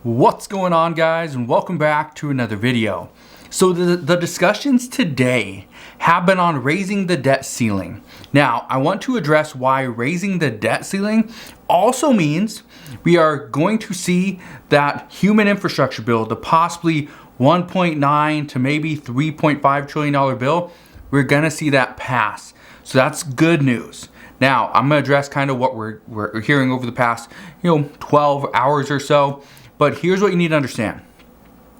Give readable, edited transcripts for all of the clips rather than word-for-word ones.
What's going on, guys, and welcome back to another video. So the discussions today have been on raising the debt ceiling. Now, I want to address why raising the debt ceiling also means we are going to see that human infrastructure bill, the possibly 1.9 to maybe $3.5 trillion bill, we're gonna see that pass. So that's good news. Now, I'm gonna address kind of what we're hearing over the past 12 hours or so. But here's what you need to understand.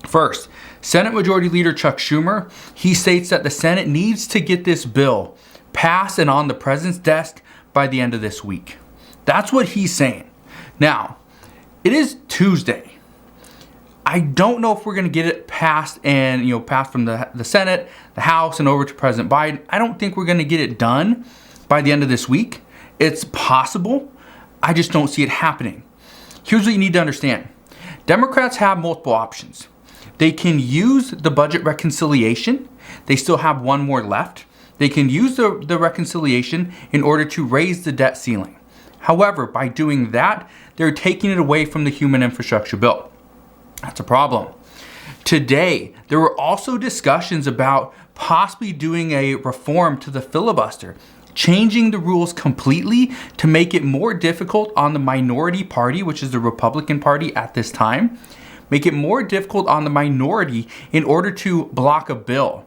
First, Senate Majority Leader Chuck Schumer, he states that the Senate needs to get this bill passed and on the president's desk by the end of this week. That's what he's saying. Now, it is Tuesday. I don't know if we're going to get it passed and, passed from the Senate, the House, and over to President Biden. I don't think we're going to get it done by the end of this week. It's possible. I just don't see it happening. Here's what you need to understand. Democrats have multiple options. They can use the budget reconciliation. They still have one more left. They can use the reconciliation in order to raise the debt ceiling. However, by doing that, they're taking it away from the human infrastructure bill. That's a problem. Today, there were also discussions about possibly doing a reform to the filibuster, changing the rules completely to make it more difficult on the minority party, which is the Republican Party at this time, make it more difficult on the minority in order to block a bill,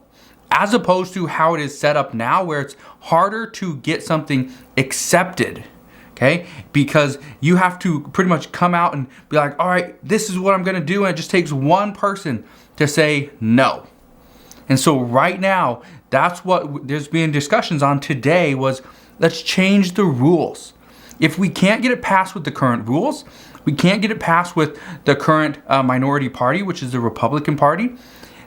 as opposed to how it is set up now, where it's harder to get something accepted, okay? Because you have to pretty much come out and be like, all right, this is what I'm gonna do, and it just takes one person to say no. And so right now, that's what there's been discussions on today was, let's change the rules. If we can't get it passed with the current rules, we can't get it passed with the current minority party, which is the Republican Party,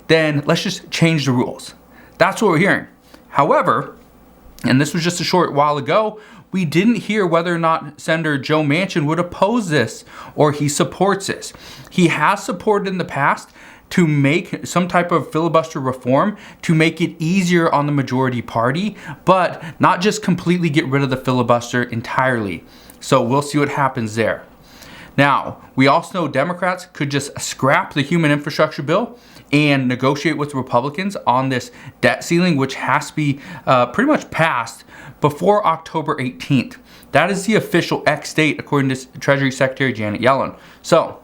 then let's just change the rules. That's what we're hearing. However, and this was just a short while ago, we didn't hear whether or not Senator Joe Manchin would oppose this or he supports this. He has supported in the past to make some type of filibuster reform to make it easier on the majority party, but not just completely get rid of the filibuster entirely. So we'll see what happens there. Now, we also know Democrats could just scrap the human infrastructure bill and negotiate with Republicans on this debt ceiling, which has to be pretty much passed before October 18th. That is the official X date, according to Treasury Secretary Janet Yellen. So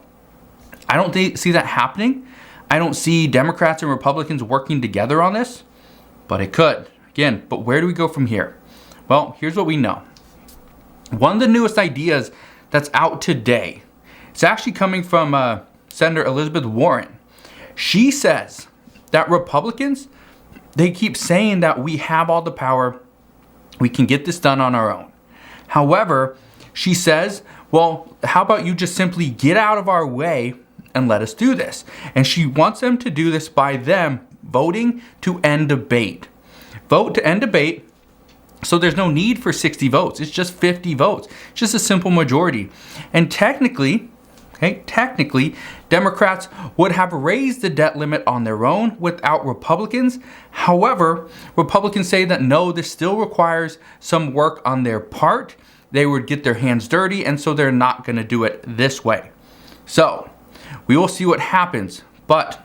I don't see that happening. I don't see Democrats and Republicans working together on this, but it could. Again, but where do we go from here? Well, here's what we know. One of the newest ideas that's out today, it's actually coming from Senator Elizabeth Warren. She says that Republicans, they keep saying that we have all the power, we can get this done on our own. However, she says, well, how about you just simply get out of our way and let us do this. And she wants them to do this by them voting to end debate. Vote to end debate. So there's no need for 60 votes. It's just 50 votes. It's just a simple majority. And technically, Democrats would have raised the debt limit on their own without Republicans. However, Republicans say that no, this still requires some work on their part. They would get their hands dirty, and so they're not going to do it this way. So we will see what happens, but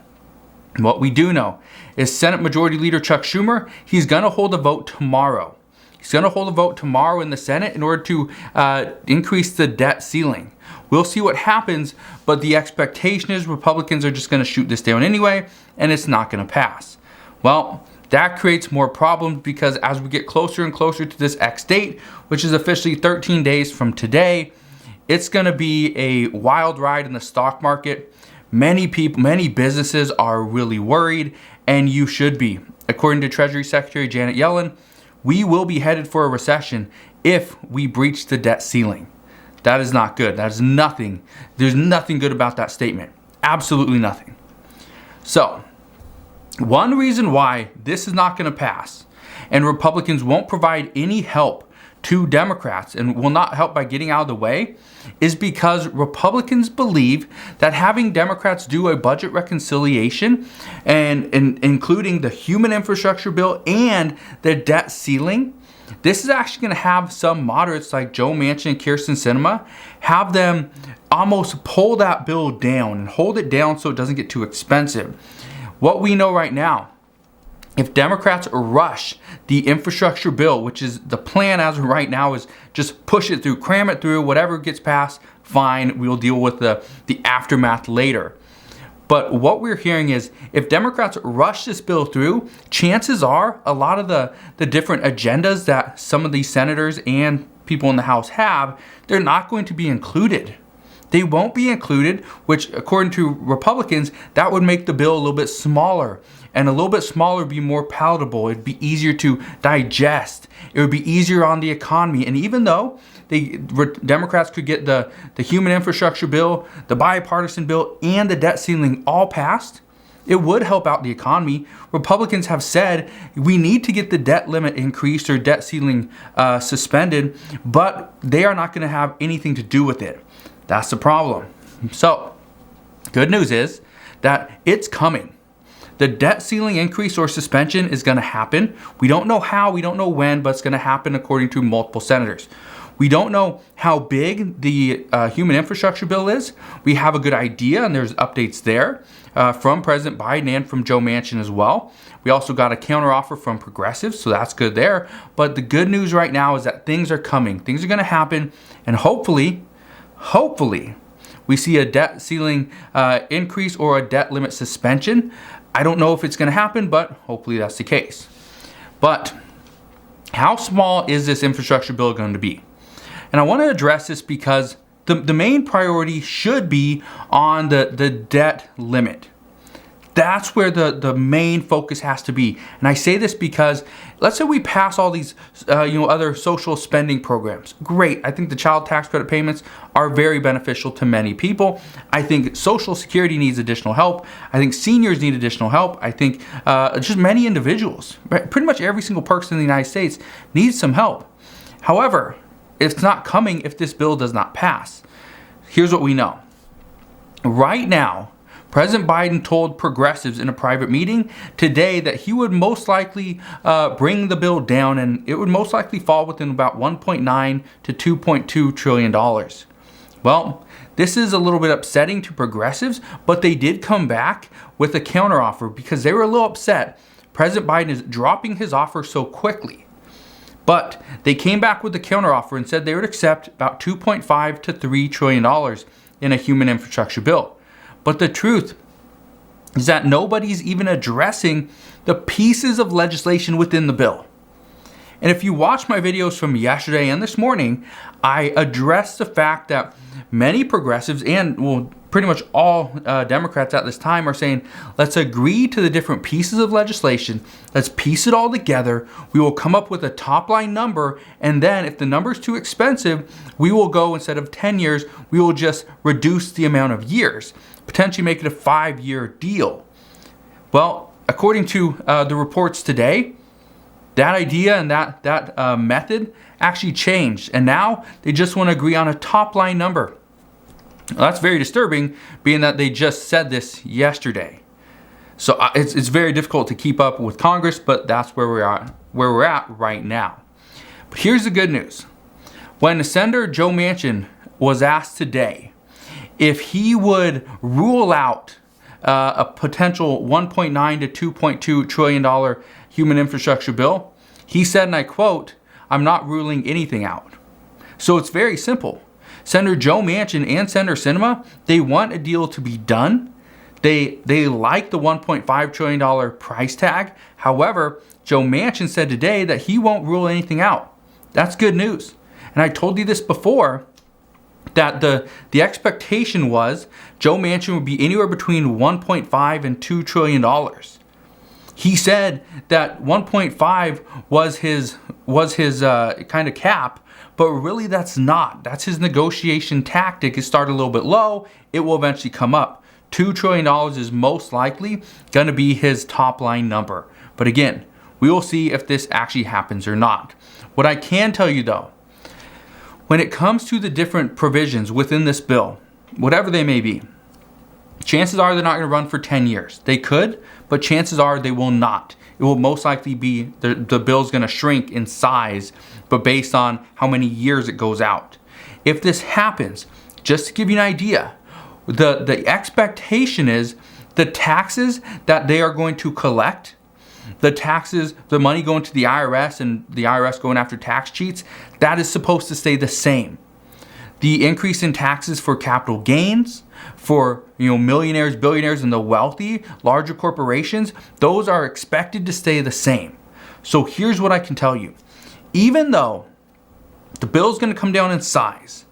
what we do know is Senate Majority Leader Chuck Schumer, he's going to hold a vote tomorrow. He's going to hold a vote tomorrow in the Senate in order to increase the debt ceiling. We'll see what happens, but the expectation is Republicans are just going to shoot this down anyway, and it's not going to pass. Well, that creates more problems because as we get closer and closer to this X date, which is officially 13 days from today, it's going to be a wild ride in the stock market. Many people, many businesses are really worried, and you should be. According to Treasury Secretary Janet Yellen, we will be headed for a recession if we breach the debt ceiling. That is not good. That is nothing. There's nothing good about that statement. Absolutely nothing. So, one reason why this is not going to pass, and Republicans won't provide any help to Democrats and will not help by getting out of the way, is because Republicans believe that having Democrats do a budget reconciliation and including the human infrastructure bill and the debt ceiling, this is actually going to have some moderates like Joe Manchin and Kirsten Sinema have them almost pull that bill down and hold it down so it doesn't get too expensive. What we know right now, if Democrats rush the infrastructure bill, which is the plan as of right now, is just push it through, cram it through, whatever gets passed, fine, we'll deal with the aftermath later. But what we're hearing is if Democrats rush this bill through, chances are a lot of the different agendas that some of these senators and people in the House have, they're not going to be included. They won't be included, which according to Republicans, that would make the bill a little bit smaller. And a little bit smaller would be more palatable. It'd be easier to digest. It would be easier on the economy. And even though Democrats could get the human infrastructure bill, the bipartisan bill, and the debt ceiling all passed, it would help out the economy. Republicans have said we need to get the debt limit increased or debt ceiling suspended, but they are not going to have anything to do with it. That's the problem. So, good news is that it's coming. The debt ceiling increase or suspension is going to happen. We don't know how, we don't know when, but it's going to happen according to multiple senators. We don't know how big the human infrastructure bill is. We have a good idea, and there's updates there from President Biden and from Joe Manchin as well. We also got a counteroffer from progressives, so that's good there. But the good news right now is that things are coming. Things are going to happen, and hopefully, we see a debt ceiling increase or a debt limit suspension. I don't know if it's going to happen, but hopefully that's the case. But how small is this infrastructure bill going to be? And I want to address this because the main priority should be on the debt limit. That's where the main focus has to be. And I say this because let's say we pass all these other social spending programs. Great. I think the child tax credit payments are very beneficial to many people. I think Social Security needs additional help. I think seniors need additional help. I think just many individuals, pretty much every single person in the United States needs some help. However, it's not coming if this bill does not pass. Here's what we know. Right now, President Biden told progressives in a private meeting today that he would most likely bring the bill down, and it would most likely fall within about $1.9 to $2.2 trillion. Well, this is a little bit upsetting to progressives, but they did come back with a counteroffer because they were a little upset. President Biden is dropping his offer so quickly. But they came back with a counteroffer and said they would accept about $2.5 to $3 trillion in a human infrastructure bill. But the truth is that nobody's even addressing the pieces of legislation within the bill. And if you watch my videos from yesterday and this morning, I addressed the fact that many progressives and, pretty much all Democrats at this time are saying, let's agree to the different pieces of legislation. Let's piece it all together. We will come up with a top line number. And then if the number is too expensive, we will go, instead of 10 years, we will just reduce the amount of years, potentially make it a 5-year deal. Well, according to the reports today, that idea and that method actually changed. And now they just want to agree on a top line number. Well, that's very disturbing, being that they just said this yesterday. So it's very difficult to keep up with Congress, but that's where we're at right now. But here's the good news. When Senator Joe Manchin was asked today if he would rule out a potential $1.9 to $2.2 trillion human infrastructure bill, he said, and I quote, "I'm not ruling anything out." So it's very simple. Senator Joe Manchin and Senator Sinema, they want a deal to be done. They like the $1.5 trillion price tag. However, Joe Manchin said today that he won't rule anything out. That's good news. And I told you this before, that the expectation was Joe Manchin would be anywhere between $1.5 and $2 trillion. He said that 1.5 was his kind of cap, but really that's not. That's his negotiation tactic. It started a little bit low. It will eventually come up. $2 trillion is most likely going to be his top line number. But again, we will see if this actually happens or not. What I can tell you though, when it comes to the different provisions within this bill, whatever they may be, chances are they're not going to run for 10 years. They could, but chances are they will not. It will most likely be the bill's going to shrink in size, but based on how many years it goes out. If this happens, just to give you an idea, the expectation is the taxes that they are going to collect, the taxes, the money going to the IRS and the IRS going after tax cheats, that is supposed to stay the same. The increase in taxes for capital gains, for millionaires, billionaires, and the wealthy, larger corporations, those are expected to stay the same. So here's what I can tell you. Even though the bill is going to come down in size,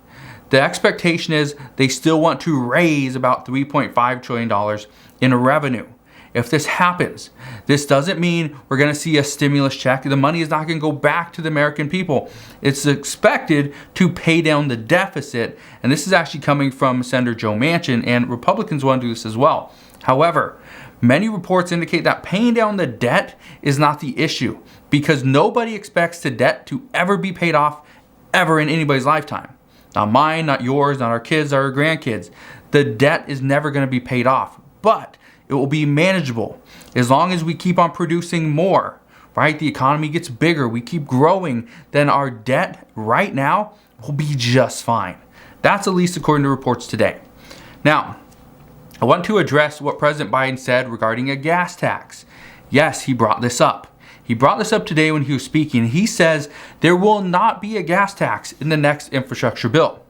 the expectation is they still want to raise about $3.5 trillion in revenue. If this happens, this doesn't mean we're going to see a stimulus check. The money is not going to go back to the American people. It's expected to pay down the deficit. And this is actually coming from Senator Joe Manchin, and Republicans want to do this as well. However, many reports indicate that paying down the debt is not the issue, because nobody expects the debt to ever be paid off ever in anybody's lifetime. Not mine, not yours, not our kids, our grandkids. The debt is never going to be paid off, but it will be manageable as long as we keep on producing more, right? The economy gets bigger, we keep growing, then our debt right now will be just fine. That's at least according to reports today. Now, I want to address what President Biden said regarding a gas tax. Yes, he brought this up. He brought this up today when he was speaking. He says there will not be a gas tax in the next infrastructure bill.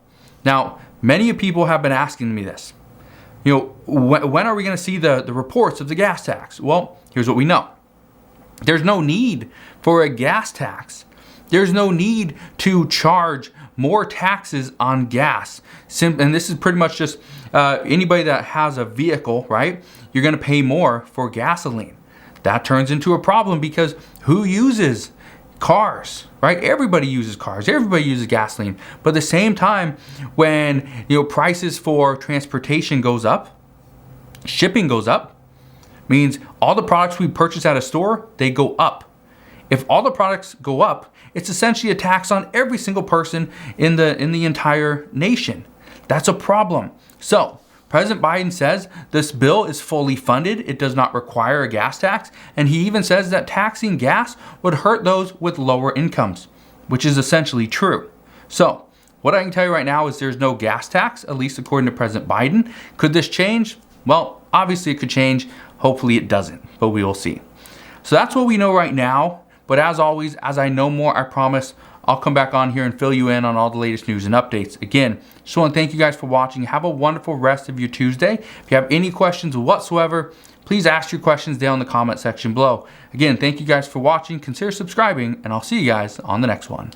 Now, many people have been asking me this. When are we going to see the reports of the gas tax? Well, here's what we know. There's no need for a gas tax. There's no need to charge more taxes on gas. And this is pretty much just anybody that has a vehicle, right? You're going to pay more for gasoline. That turns into a problem because who uses cars, right? Everybody uses cars. Everybody uses gasoline. But at the same time, when prices for transportation goes up, shipping goes up, means all the products we purchase at a store, they go up. If all the products go up, it's essentially a tax on every single person in the entire nation. That's a problem. So President Biden says this bill is fully funded. It does not require a gas tax. And he even says that taxing gas would hurt those with lower incomes, which is essentially true. So what I can tell you right now is there's no gas tax, at least according to President Biden. Could this change? Well, obviously it could change. Hopefully it doesn't, but we will see. So that's what we know right now. But as always, as I know more, I promise I'll come back on here and fill you in on all the latest news and updates. Again, just want to thank you guys for watching. Have a wonderful rest of your Tuesday. If you have any questions whatsoever, please ask your questions down in the comment section below. Again, thank you guys for watching. Consider subscribing, and I'll see you guys on the next one.